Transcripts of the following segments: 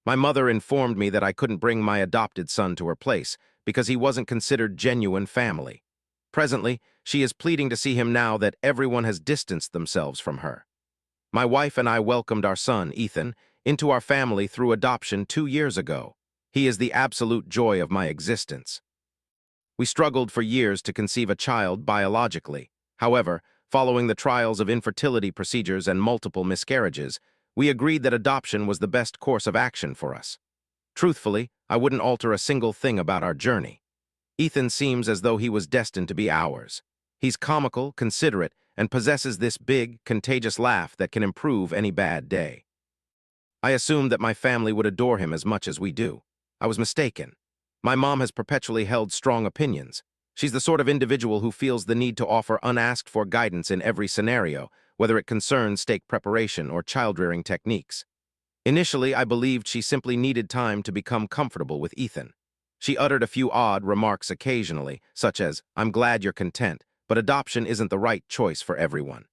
My mother informed me that I couldn't bring my adopted son to her place because he wasn't considered genuine family. Presently, she is pleading to see him now that everyone has distanced themselves from her. My wife and I welcomed our son, Ethan, into our family through adoption 2 years ago. He is the absolute joy of my existence. We struggled for years to conceive a child biologically. However, following the trials of infertility procedures and multiple miscarriages, we agreed that adoption was the best course of action for us. Truthfully, I wouldn't alter a single thing about our journey. Ethan seems as though he was destined to be ours. He's comical, considerate, and possesses this big, contagious laugh that can improve any bad day. I assumed that my family would adore him as much as we do. I was mistaken. My mom has perpetually held strong opinions. She's the sort of individual who feels the need to offer unasked-for guidance in every scenario, whether it concerns steak preparation or child-rearing techniques. Initially, I believed she simply needed time to become comfortable with Ethan. She uttered a few odd remarks occasionally, such as, "I'm glad you're content, but adoption isn't the right choice for everyone."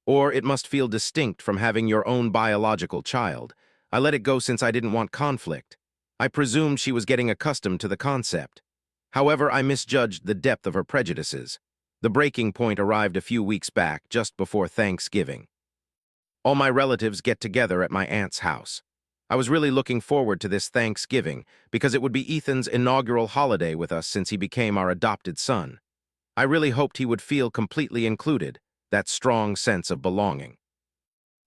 Or it must feel distinct from having your own biological child. I let it go since I didn't want conflict. I presumed she was getting accustomed to the concept. However, I misjudged the depth of her prejudices. The breaking point arrived a few weeks back, just before Thanksgiving. All my relatives get together at my aunt's house. I was really looking forward to this Thanksgiving because it would be Ethan's inaugural holiday with us since he became our adopted son. I really hoped he would feel completely included, that strong sense of belonging.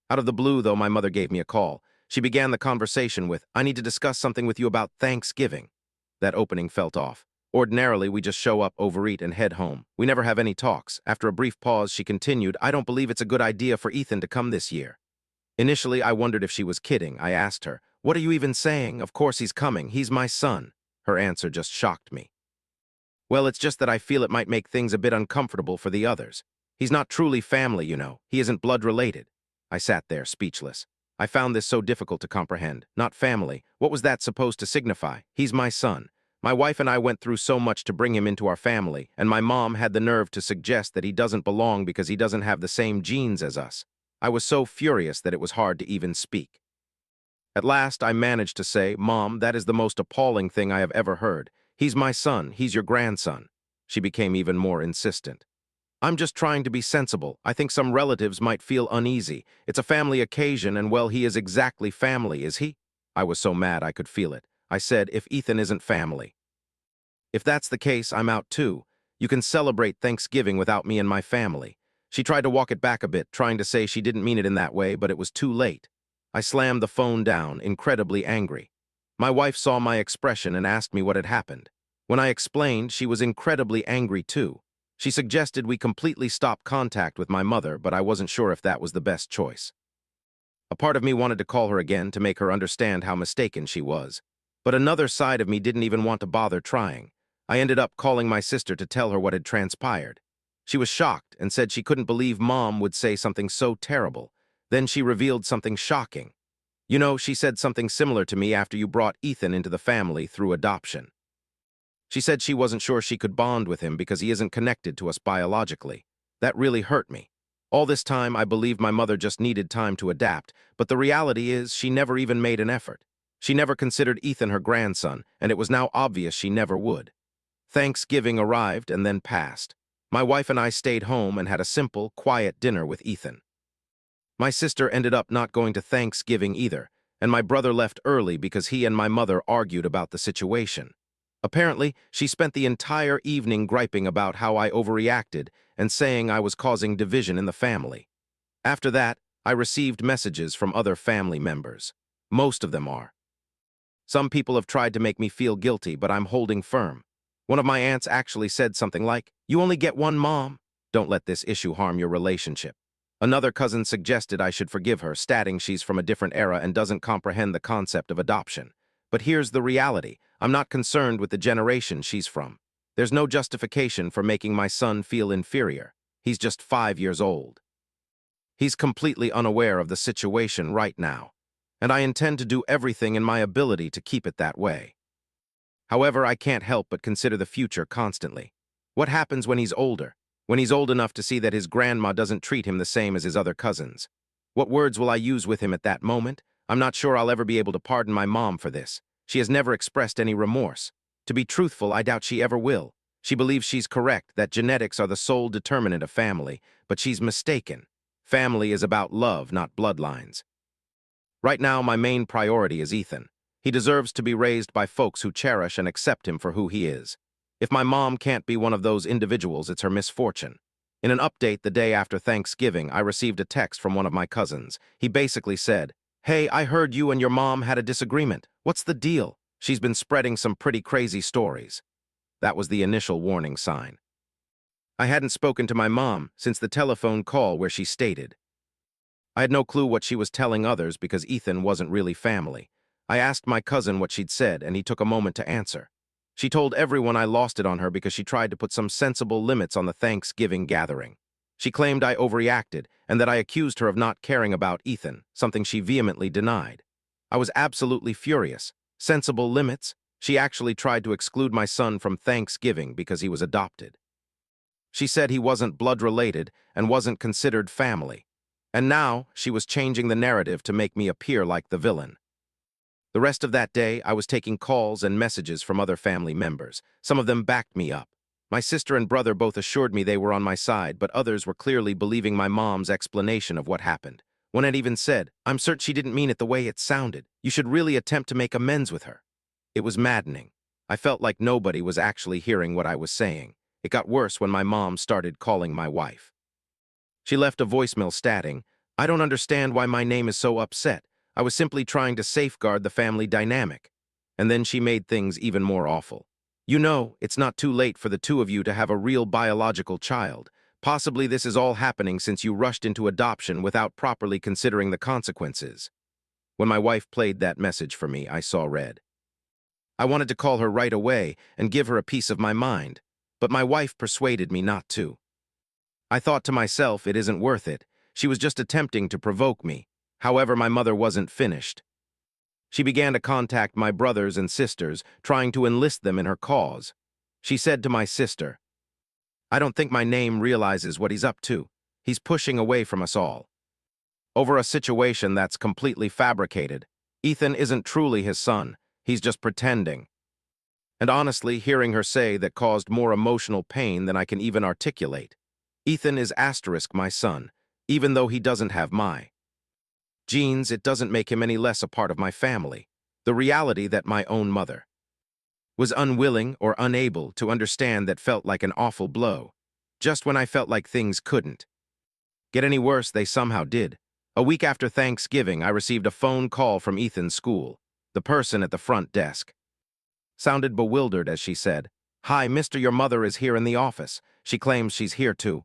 Out of the blue, though, my mother gave me a call. She began the conversation with, "I need to discuss something with you about Thanksgiving." That opening felt off. Ordinarily, we just show up, overeat, and head home. We never have any talks. After a brief pause, she continued, "I don't believe it's a good idea for Ethan to come this year." Initially, I wondered if she was kidding. I asked her, "What are you even saying? Of course he's coming. He's my son." Her answer just shocked me. "Well, it's just that I feel it might make things a bit uncomfortable for the others. He's not truly family, you know. He isn't blood-related." I sat there, speechless. I found this so difficult to comprehend. Not family. What was that supposed to signify? He's my son. My wife and I went through so much to bring him into our family, and my mom had the nerve to suggest that he doesn't belong because he doesn't have the same genes as us. I was so furious that it was hard to even speak. At last, I managed to say, "Mom, that is the most appalling thing I have ever heard. He's my son. He's your grandson." She became even more insistent. "I'm just trying to be sensible. I think some relatives might feel uneasy. It's a family occasion, and well, he is exactly family, is he?" I was so mad I could feel it. I said, "If Ethan isn't family." "If that's the case, I'm out too. You can celebrate Thanksgiving without me and my family." She tried to walk it back a bit, trying to say she didn't mean it in that way, but it was too late. I slammed the phone down, incredibly angry. My wife saw my expression and asked me what had happened. When I explained, she was incredibly angry too. She suggested we completely stop contact with my mother, but I wasn't sure if that was the best choice. A part of me wanted to call her again to make her understand how mistaken she was. But another side of me didn't even want to bother trying. I ended up calling my sister to tell her what had transpired. She was shocked and said she couldn't believe Mom would say something so terrible. Then she revealed something shocking. "You know, she said something similar to me after you brought Ethan into the family through adoption." She said she wasn't sure she could bond with him because he isn't connected to us biologically. That really hurt me. All this time, I believed my mother just needed time to adapt, but the reality is she never even made an effort. She never considered Ethan her grandson, and it was now obvious she never would. Thanksgiving arrived and then passed. My wife and I stayed home and had a simple, quiet dinner with Ethan. My sister ended up not going to Thanksgiving either, and my brother left early because he and my mother argued about the situation. Apparently, she spent the entire evening griping about how I overreacted and saying I was causing division in the family. After that, I received messages from other family members. Most of them are. Some people have tried to make me feel guilty, but I'm holding firm. One of my aunts actually said something like, "You only get one mom. Don't let this issue harm your relationship." Another cousin suggested I should forgive her, stating she's from a different era and doesn't comprehend the concept of adoption. But here's the reality. I'm not concerned with the generation she's from. There's no justification for making my son feel inferior. He's just 5 years old. He's completely unaware of the situation right now, and I intend to do everything in my ability to keep it that way. However, I can't help but consider the future constantly. What happens when he's older? When he's old enough to see that his grandma doesn't treat him the same as his other cousins? What words will I use with him at that moment? I'm not sure I'll ever be able to pardon my mom for this. She has never expressed any remorse. To be truthful, I doubt she ever will. She believes she's correct, that genetics are the sole determinant of family, but she's mistaken. Family is about love, not bloodlines. Right now, my main priority is Ethan. He deserves to be raised by folks who cherish and accept him for who he is. If my mom can't be one of those individuals, it's her misfortune. In an update the day after Thanksgiving, I received a text from one of my cousins. He basically said, "Hey, I heard you and your mom had a disagreement. What's the deal? She's been spreading some pretty crazy stories." That was the initial warning sign. I hadn't spoken to my mom since the telephone call where she stated, I had no clue what she was telling others because Ethan wasn't really family. I asked my cousin what she'd said, and he took a moment to answer. She told everyone I lost it on her because she tried to put some sensible limits on the Thanksgiving gathering. She claimed I overreacted and that I accused her of not caring about Ethan, something she vehemently denied. I was absolutely furious. Sensible limits? She actually tried to exclude my son from Thanksgiving because he was adopted. She said he wasn't blood-related and wasn't considered family. And now, she was changing the narrative to make me appear like the villain. The rest of that day, I was taking calls and messages from other family members. Some of them backed me up. My sister and brother both assured me they were on my side, but others were clearly believing my mom's explanation of what happened. One had even said, "I'm certain she didn't mean it the way it sounded. You should really attempt to make amends with her." It was maddening. I felt like nobody was actually hearing what I was saying. It got worse when my mom started calling my wife. She left a voicemail stating, "I don't understand why my name is so upset. I was simply trying to safeguard the family dynamic." And then she made things even more awful. "You know, it's not too late for the two of you to have a real biological child. Possibly this is all happening since you rushed into adoption without properly considering the consequences." When my wife played that message for me, I saw red. I wanted to call her right away and give her a piece of my mind, but my wife persuaded me not to. I thought to myself, it isn't worth it. She was just attempting to provoke me. However, my mother wasn't finished. She began to contact my brothers and sisters, trying to enlist them in her cause. She said to my sister, "I don't think my name realizes what he's up to. He's pushing away from us all." Over a situation that's completely fabricated. Ethan isn't truly his son. He's just pretending. And honestly, hearing her say that caused more emotional pain than I can even articulate. Ethan is asterisk my son, even though he doesn't have my genes. It doesn't make him any less a part of my family. The reality that my own mother was unwilling or unable to understand that felt like an awful blow. Just when I felt like things couldn't get any worse, they somehow did. A week after Thanksgiving, I received a phone call from Ethan's school. The person at the front desk sounded bewildered as she said, "Hi, Mister, your mother is here in the office. She claims she's here to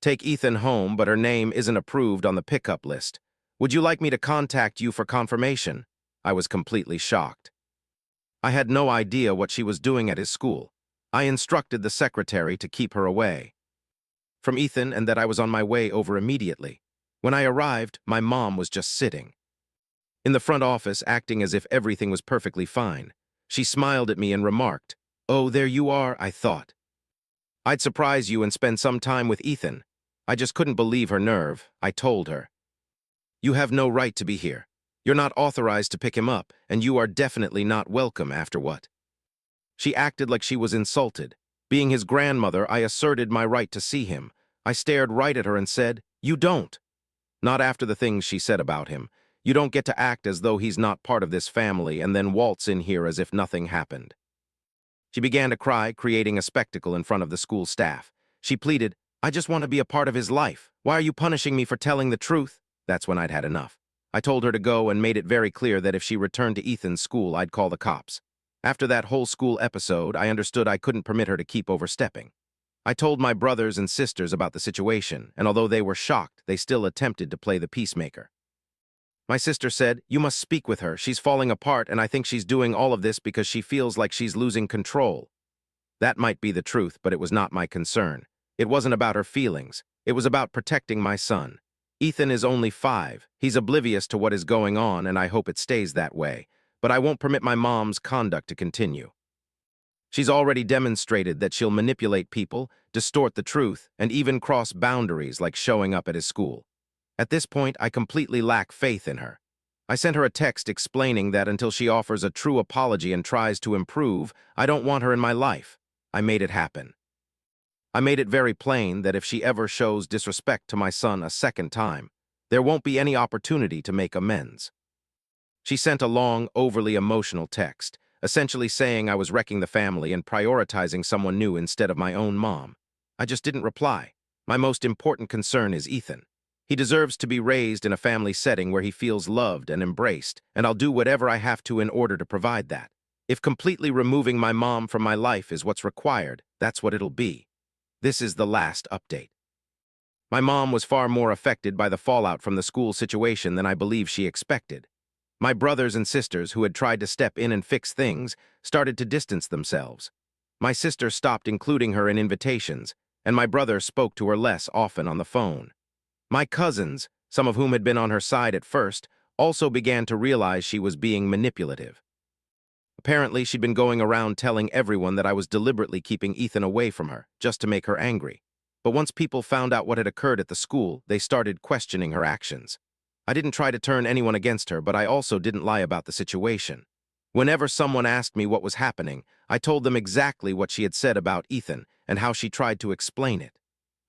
take Ethan home, but her name isn't approved on the pickup list. Would you like me to contact you for confirmation?" I was completely shocked. I had no idea what she was doing at his school. I instructed the secretary to keep her away from Ethan and that I was on my way over immediately. When I arrived, my mom was just sitting in the front office, acting as if everything was perfectly fine. She smiled at me and remarked, "Oh, there you are," I thought. "I'd surprise you and spend some time with Ethan." I just couldn't believe her nerve. I told her, "You have no right to be here. You're not authorized to pick him up, and you are definitely not welcome after what?" She acted like she was insulted. Being his grandmother, I asserted my right to see him. I stared right at her and said, "You don't." Not after the things she said about him. You don't get to act as though he's not part of this family and then waltz in here as if nothing happened. She began to cry, creating a spectacle in front of the school staff. She pleaded, "I just want to be a part of his life. Why are you punishing me for telling the truth?" That's when I'd had enough. I told her to go and made it very clear that if she returned to Ethan's school, I'd call the cops. After that whole school episode, I understood I couldn't permit her to keep overstepping. I told my brothers and sisters about the situation, and although they were shocked, they still attempted to play the peacemaker. My sister said, "You must speak with her. She's falling apart, and I think she's doing all of this because she feels like she's losing control." That might be the truth, but it was not my concern. It wasn't about her feelings. It was about protecting my son. Ethan is only 5. He's oblivious to what is going on, and I hope it stays that way. But I won't permit my mom's conduct to continue. She's already demonstrated that she'll manipulate people, distort the truth, and even cross boundaries like showing up at his school. At this point, I completely lack faith in her. I sent her a text explaining that until she offers a true apology and tries to improve, I don't want her in my life. I made it happen. I made it very plain that if she ever shows disrespect to my son a second time, there won't be any opportunity to make amends. She sent a long, overly emotional text, essentially saying I was wrecking the family and prioritizing someone new instead of my own mom. I just didn't reply. My most important concern is Ethan. He deserves to be raised in a family setting where he feels loved and embraced, and I'll do whatever I have to in order to provide that. If completely removing my mom from my life is what's required, that's what it'll be. This is the last update. My mom was far more affected by the fallout from the school situation than I believe she expected. My brothers and sisters, who had tried to step in and fix things, started to distance themselves. My sister stopped including her in invitations, and my brother spoke to her less often on the phone. My cousins, some of whom had been on her side at first, also began to realize she was being manipulative. Apparently, she'd been going around telling everyone that I was deliberately keeping Ethan away from her, just to make her angry. But once people found out what had occurred at the school, they started questioning her actions. I didn't try to turn anyone against her, but I also didn't lie about the situation. Whenever someone asked me what was happening, I told them exactly what she had said about Ethan and how she tried to explain it.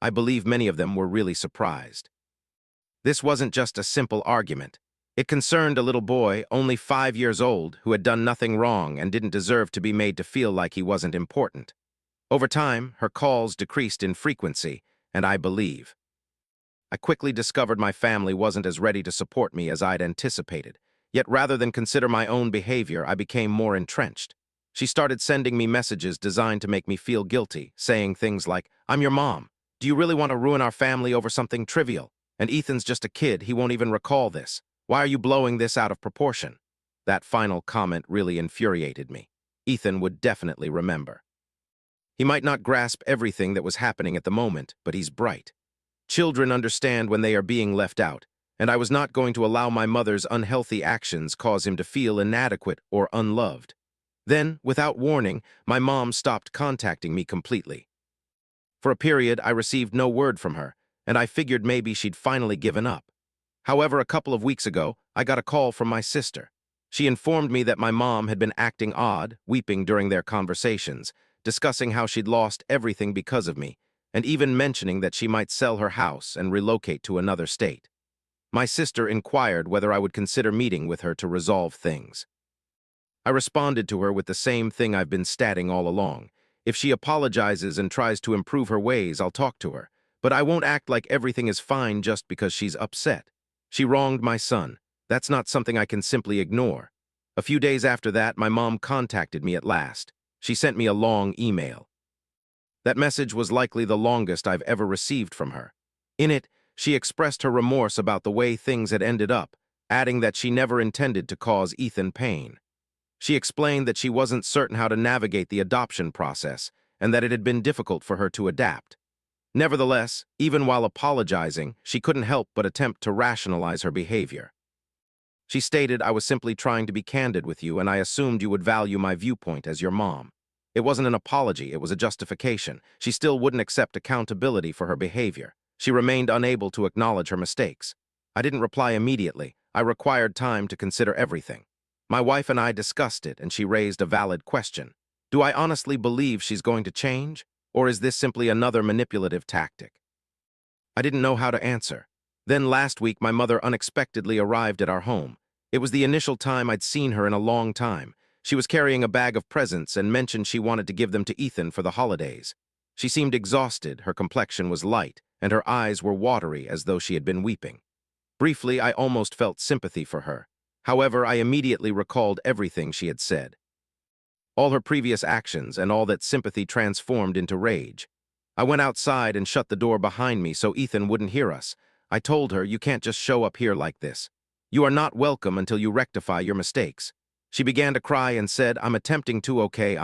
I believe many of them were really surprised. This wasn't just a simple argument. It concerned a little boy, only 5 years old, who had done nothing wrong and didn't deserve to be made to feel like he wasn't important. Over time, her calls decreased in frequency, and I quickly discovered my family wasn't as ready to support me as I'd anticipated. Yet rather than consider my own behavior, I became more entrenched. She started sending me messages designed to make me feel guilty, saying things like, "I'm your mom. Do you really want to ruin our family over something trivial? And Ethan's just a kid, he won't even recall this. Why are you blowing this out of proportion?" That final comment really infuriated me. Ethan would definitely remember. He might not grasp everything that was happening at the moment, but he's bright. Children understand when they are being left out, and I was not going to allow my mother's unhealthy actions cause him to feel inadequate or unloved. Then, without warning, my mom stopped contacting me completely. For a period, I received no word from her, and I figured maybe she'd finally given up. However, a couple of weeks ago, I got a call from my sister. She informed me that my mom had been acting odd, weeping during their conversations, discussing how she'd lost everything because of me, and even mentioning that she might sell her house and relocate to another state. My sister inquired whether I would consider meeting with her to resolve things. I responded to her with the same thing I've been stating all along. If she apologizes and tries to improve her ways, I'll talk to her, but I won't act like everything is fine just because she's upset. She wronged my son. That's not something I can simply ignore. A few days after that, my mom contacted me at last. She sent me a long email. That message was likely the longest I've ever received from her. In it, she expressed her remorse about the way things had ended up, adding that she never intended to cause Ethan pain. She explained that she wasn't certain how to navigate the adoption process and that it had been difficult for her to adapt. Nevertheless, even while apologizing, she couldn't help but attempt to rationalize her behavior. She stated, "I was simply trying to be candid with you, and I assumed you would value my viewpoint as your mom." It wasn't an apology, it was a justification. She still wouldn't accept accountability for her behavior. She remained unable to acknowledge her mistakes. I didn't reply immediately. I required time to consider everything. My wife and I discussed it, and she raised a valid question. Do I honestly believe she's going to change, or is this simply another manipulative tactic? I didn't know how to answer. Then last week, my mother unexpectedly arrived at our home. It was the initial time I'd seen her in a long time. She was carrying a bag of presents and mentioned she wanted to give them to Ethan for the holidays. She seemed exhausted, her complexion was light, and her eyes were watery as though she had been weeping. Briefly, I almost felt sympathy for her. However, I immediately recalled everything she had said. All her previous actions and all that sympathy transformed into rage. I went outside and shut the door behind me so Ethan wouldn't hear us. I told her, "You can't just show up here like this. You are not welcome until you rectify your mistakes." She began to cry and said, I'm attempting to repair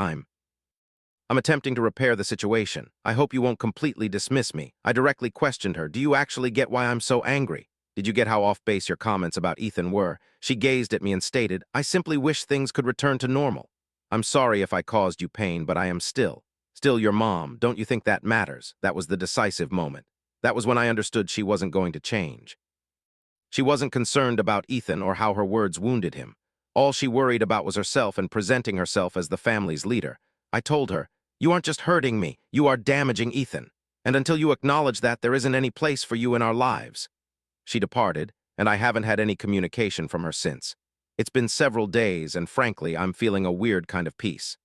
the situation. I hope you won't completely dismiss me." I directly questioned her, "Do you actually get why I'm so angry? Did you get how off-base your comments about Ethan were?" She gazed at me and stated, "I simply wish things could return to normal. I'm sorry if I caused you pain, but I am still your mom. Don't you think that matters?" That was the decisive moment. That was when I understood she wasn't going to change. She wasn't concerned about Ethan or how her words wounded him. All she worried about was herself and presenting herself as the family's leader. I told her, "You aren't just hurting me, you are damaging Ethan. And until you acknowledge that, there isn't any place for you in our lives." She departed, and I haven't had any communication from her since. It's been several days, and frankly, I'm feeling a weird kind of peace.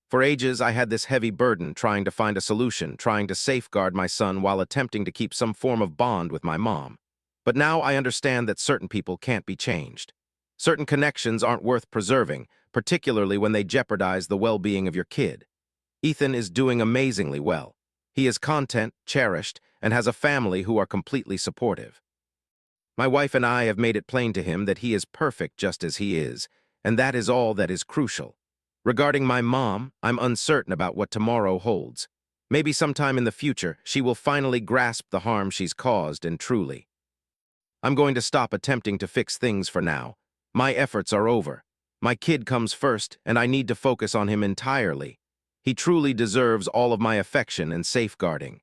For ages, I had this heavy burden trying to find a solution, trying to safeguard my son while attempting to keep some form of bond with my mom. But now I understand that certain people can't be changed. Certain connections aren't worth preserving, particularly when they jeopardize the well-being of your kid. Ethan is doing amazingly well. He is content, cherished, and has a family who are completely supportive. My wife and I have made it plain to him that he is perfect just as he is, and that is all that is crucial. Regarding my mom, I'm uncertain about what tomorrow holds. Maybe sometime in the future, she will finally grasp the harm she's caused, and truly. I'm going to stop attempting to fix things for now. My efforts are over. My kid comes first, and I need to focus on him entirely. He truly deserves all of my affection and safeguarding.